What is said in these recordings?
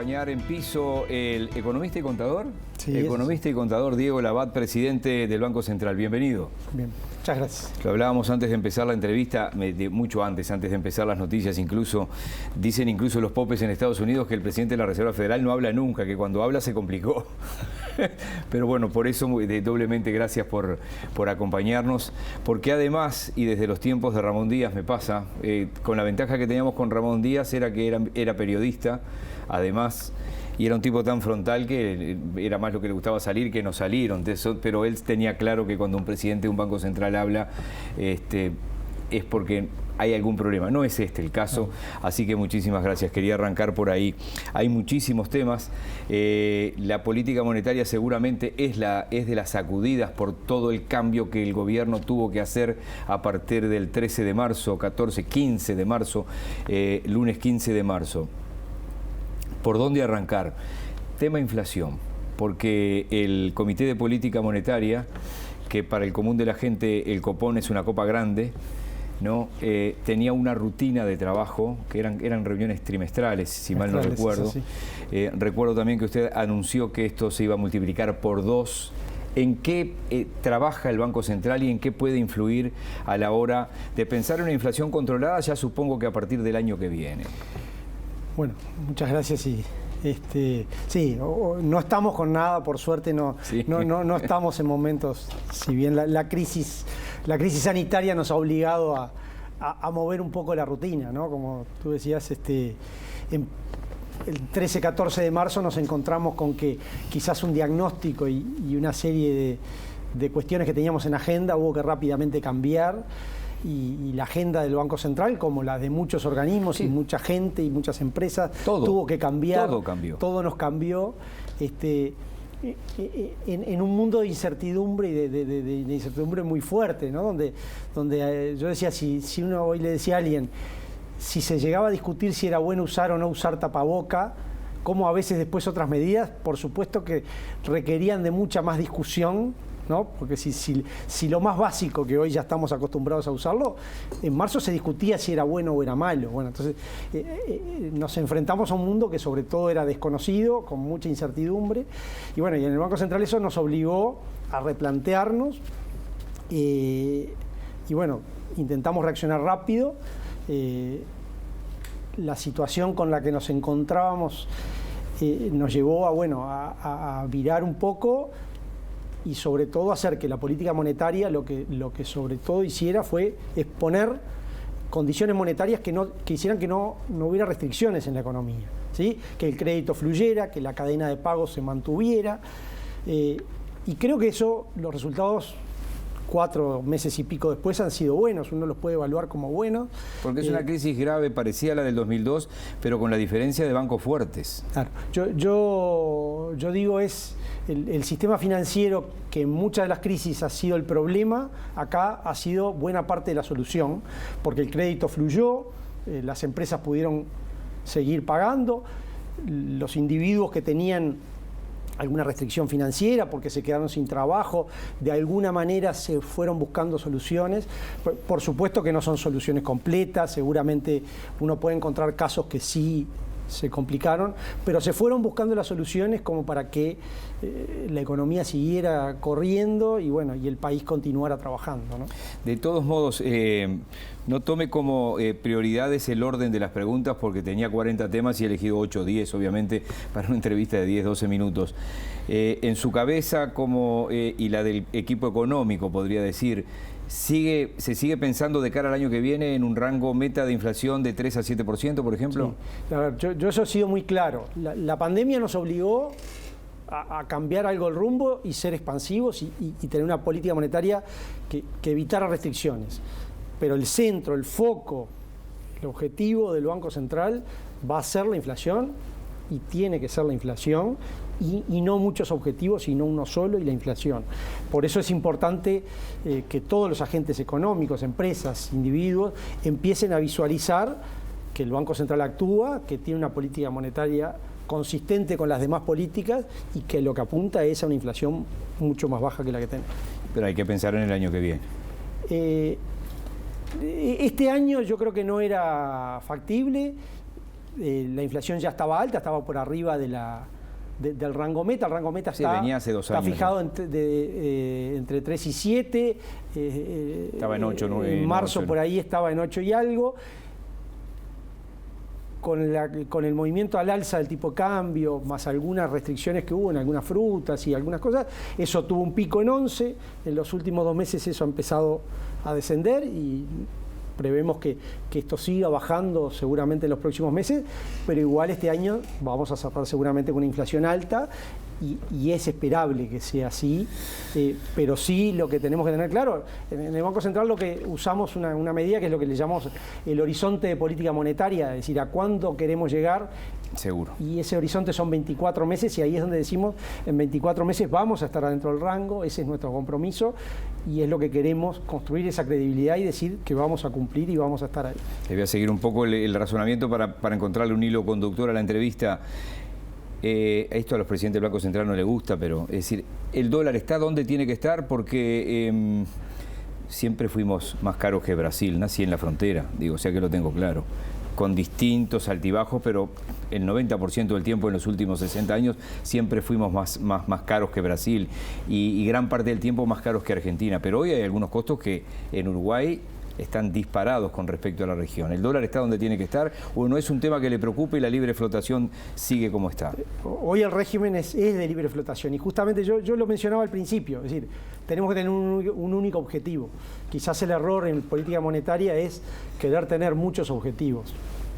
acompañar en piso el economista y contador. Sí, economista y contador Diego Labat, presidente del Banco Central. Bienvenido. Bien, muchas gracias. Lo hablábamos antes de empezar la entrevista, mucho antes de empezar las noticias incluso. Dicen incluso los popes en Estados Unidos que el presidente de la Reserva Federal no habla nunca, que cuando habla se complicó. Pero bueno, por eso doblemente gracias por acompañarnos, porque además, y desde los tiempos de Ramón Díaz me pasa, con la ventaja que teníamos con Ramón Díaz era que era periodista, además, y era un tipo tan frontal que era más lo que le gustaba salir que no salir, entonces, pero él tenía claro que cuando un presidente de un banco central habla, es porque hay algún problema. No es este el caso, así que muchísimas gracias. Quería arrancar por ahí. Hay muchísimos temas. La política monetaria seguramente es de las sacudidas por todo el cambio que el gobierno tuvo que hacer a partir del 13 de marzo, 14, 15 de marzo, lunes 15 de marzo. ¿Por dónde arrancar? Tema inflación, porque el Comité de Política Monetaria, que para el común de la gente el copón es una copa grande, ¿no? Tenía una rutina de trabajo que eran reuniones trimestrales, si mal no recuerdo. Recuerdo también que usted anunció que esto se iba a multiplicar por 2. ¿En qué trabaja el Banco Central y en qué puede influir a la hora de pensar en una inflación controlada, ya supongo que a partir del año que viene? Bueno, muchas gracias y sí, no estamos con nada, por suerte no estamos en momentos, si bien la crisis sanitaria nos ha obligado a mover un poco la rutina, ¿no? Como tú decías, el 13-14 de marzo nos encontramos con que quizás un diagnóstico y una serie de cuestiones que teníamos en agenda hubo que rápidamente cambiar. Y la agenda del Banco Central, como la de muchos organismos y mucha gente y muchas empresas, tuvo que cambiar. Todo cambió. Todo nos cambió. En un mundo de incertidumbre y de incertidumbre muy fuerte, ¿no? Donde yo decía, si uno hoy le decía a alguien, si se llegaba a discutir si era bueno usar o no usar tapaboca, como a veces después otras medidas, por supuesto que requerían de mucha más discusión, ¿no? Porque si lo más básico, que hoy ya estamos acostumbrados a usarlo, en marzo se discutía si era bueno o era malo. Bueno, entonces nos enfrentamos a un mundo que sobre todo era desconocido, con mucha incertidumbre, y bueno, y en el Banco Central eso nos obligó a replantearnos, y bueno, intentamos reaccionar rápido. La situación con la que nos encontrábamos nos llevó a virar un poco, y sobre todo hacer que la política monetaria lo que sobre todo hiciera fue exponer condiciones monetarias que hicieran que no hubiera restricciones en la economía, ¿sí? Que el crédito fluyera, que la cadena de pagos se mantuviera, y creo que eso, los resultados 4 meses y pico después han sido buenos, uno los puede evaluar como buenos. Porque es una crisis grave, parecida a la del 2002, pero con la diferencia de bancos fuertes. Claro, yo digo es el sistema financiero, que en muchas de las crisis ha sido el problema, acá ha sido buena parte de la solución, porque el crédito fluyó, las empresas pudieron seguir pagando, los individuos que tenían alguna restricción financiera porque se quedaron sin trabajo, de alguna manera se fueron buscando soluciones. Por supuesto que no son soluciones completas, seguramente uno puede encontrar casos que sí se complicaron, pero se fueron buscando las soluciones como para que la economía siguiera corriendo y bueno, y el país continuara trabajando, ¿no? De todos modos, no tome como prioridades el orden de las preguntas, porque tenía 40 temas y he elegido 8 o 10, obviamente, para una entrevista de 10-12 minutos. En su cabeza, y la del equipo económico, podría decir, ¿se sigue pensando de cara al año que viene en un rango meta de inflación de 3 a 7%, por ejemplo? Sí. A ver, yo eso he sido muy claro. La pandemia nos obligó a cambiar algo el rumbo y ser expansivos y tener una política monetaria que evitara restricciones. Pero el centro, el foco, el objetivo del Banco Central va a ser la inflación, y tiene que ser la inflación, y no muchos objetivos, sino uno solo, y la inflación. Por eso es importante que todos los agentes económicos, empresas, individuos, empiecen a visualizar que el Banco Central actúa, que tiene una política monetaria consistente con las demás políticas y que lo que apunta es a una inflación mucho más baja que la que tenemos. Pero hay que pensar en el año que viene. Este año yo creo que no era factible. la inflación ya estaba alta, estaba por arriba del rango meta. El rango meta venía hace 2 años, está fijado entre 3 y 7. Estaba en 8, 9. En marzo 8, por ahí estaba en 8 y algo. Con el movimiento al alza del tipo de cambio, más algunas restricciones que hubo en algunas frutas y algunas cosas, eso tuvo un pico en 11. En los últimos 2 meses eso ha empezado a descender y prevemos que esto siga bajando seguramente en los próximos meses, pero igual este año vamos a cerrar seguramente con una inflación alta y es esperable que sea así, pero sí lo que tenemos que tener claro, en el Banco Central lo que usamos una medida que es lo que le llamamos el horizonte de política monetaria, es decir, a cuándo queremos llegar. Seguro. Y ese horizonte son 24 meses y ahí es donde decimos, en 24 meses vamos a estar adentro del rango, ese es nuestro compromiso y es lo que queremos, construir esa credibilidad y decir que vamos a cumplir y vamos a estar ahí. Le voy a seguir un poco el razonamiento para encontrarle un hilo conductor a la entrevista. Esto a los presidentes del Banco Central no les gusta, pero es decir, el dólar está donde tiene que estar porque siempre fuimos más caros que Brasil, nací en la frontera, digo, o sea que lo tengo claro, con distintos altibajos, pero el 90% del tiempo en los últimos 60 años siempre fuimos más caros que Brasil y gran parte del tiempo más caros que Argentina, pero hoy hay algunos costos que en Uruguay están disparados con respecto a la región. ¿El dólar está donde tiene que estar o no es un tema que le preocupe y la libre flotación sigue como está? Hoy el régimen es de libre flotación y justamente yo lo mencionaba al principio, es decir, tenemos que tener un único objetivo. Quizás el error en política monetaria es querer tener muchos objetivos.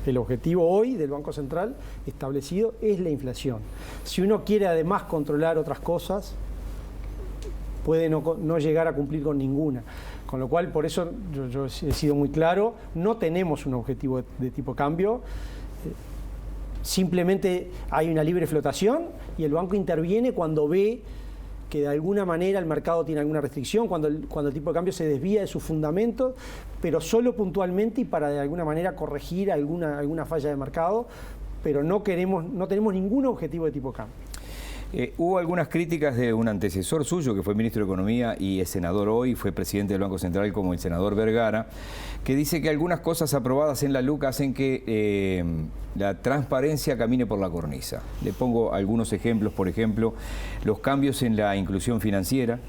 El objetivo hoy del Banco Central establecido es la inflación. Si uno quiere además controlar otras cosas, puede no llegar a cumplir con ninguna. Con lo cual, por eso yo he sido muy claro, no tenemos un objetivo de tipo de cambio, simplemente hay una libre flotación y el banco interviene cuando ve que de alguna manera el mercado tiene alguna restricción, cuando el tipo de cambio se desvía de sus fundamentos, pero solo puntualmente y para de alguna manera corregir alguna falla de mercado, pero no tenemos ningún objetivo de tipo de cambio. Hubo algunas críticas de un antecesor suyo, que fue ministro de Economía y es senador hoy, fue presidente del Banco Central como el senador Vergara, que dice que algunas cosas aprobadas en la LUC hacen que la transparencia camine por la cornisa. Le pongo algunos ejemplos, por ejemplo, los cambios en la inclusión financiera.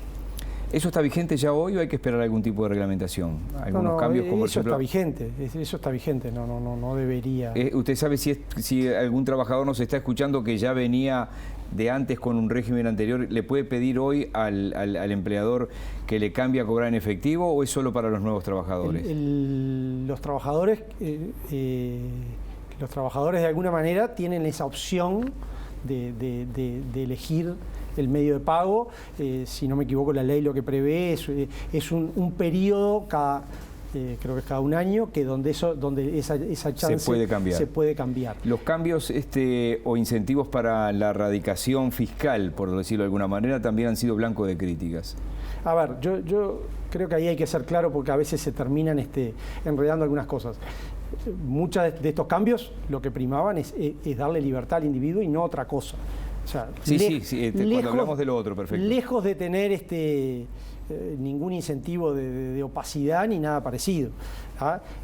¿Eso está vigente ya hoy o hay que esperar algún tipo de reglamentación? Algunos cambios como eso está vigente, no debería. ¿Usted sabe si algún trabajador nos está escuchando que ya venía de antes con un régimen anterior, le puede pedir hoy al empleador que le cambie a cobrar en efectivo o es solo para los nuevos trabajadores? Los trabajadores de alguna manera tienen esa opción de elegir el medio de pago. Si no me equivoco, la ley lo que prevé es un periodo creo que es cada un año, que donde esa chance se puede cambiar. Los cambios o incentivos para la radicación fiscal, por decirlo de alguna manera, también han sido blanco de críticas. A ver, yo creo que ahí hay que ser claro porque a veces se terminan enredando algunas cosas. Muchos de estos cambios lo que primaban es darle libertad al individuo y no otra cosa. O sea, cuando hablamos de lo otro, perfecto. Lejos de tener ningún incentivo de opacidad ni nada parecido.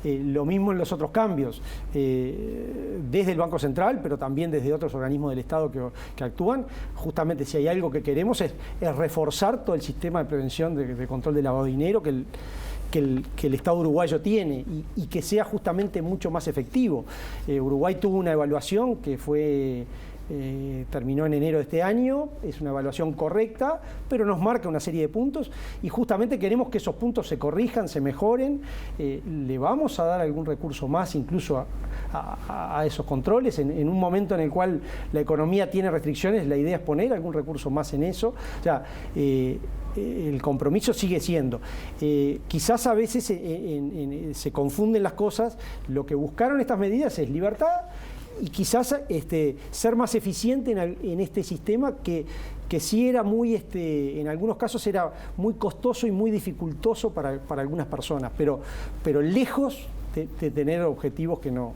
Lo mismo en los otros cambios, desde el Banco Central, pero también desde otros organismos del Estado que actúan. Justamente si hay algo que queremos es reforzar todo el sistema de prevención de control de lavado de dinero que el Estado uruguayo tiene y que sea justamente mucho más efectivo. Uruguay tuvo una evaluación que terminó en enero de este año, es una evaluación correcta, pero nos marca una serie de puntos y justamente queremos que esos puntos se corrijan, se mejoren. Le vamos a dar algún recurso más incluso a esos controles. En un momento en el cual la economía tiene restricciones, la idea es poner algún recurso más en eso. O sea, el compromiso sigue siendo. Quizás a veces se confunden las cosas. Lo que buscaron estas medidas es libertad y quizás ser más eficiente en este sistema que sí era muy, en algunos casos era muy costoso y muy dificultoso para algunas personas, pero lejos de tener objetivos que no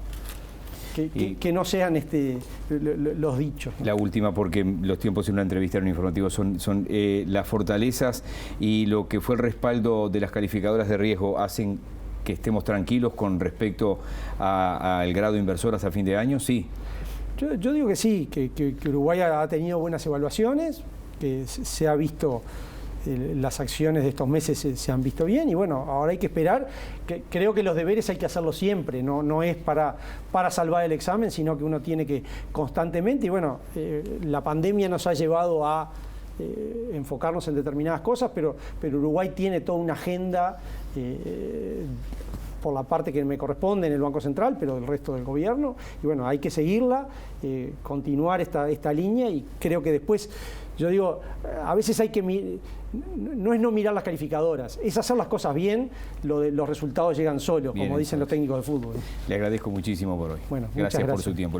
sean los dichos, ¿no? La última, porque los tiempos en una entrevista en un informativo son las fortalezas y lo que fue el respaldo de las calificadoras de riesgo hacen que estemos tranquilos con respecto al grado inversor hasta fin de año? Sí. Yo digo que sí, que Uruguay ha tenido buenas evaluaciones, que se ha visto, las acciones de estos meses se han visto bien, y bueno, ahora hay que esperar. Creo que los deberes hay que hacerlos siempre, no es para salvar el examen, sino que uno tiene que constantemente, y bueno, la pandemia nos ha llevado a enfocarnos en determinadas cosas, pero Uruguay tiene toda una agenda por la parte que me corresponde en el Banco Central, pero del resto del gobierno, y bueno, hay que seguirla, continuar esta línea, y creo que después, yo digo, a veces hay que no es no mirar las calificadoras, es hacer las cosas bien, los resultados llegan solos, como dicen los técnicos de fútbol. Le agradezco muchísimo por hoy. Bueno, gracias por su tiempo.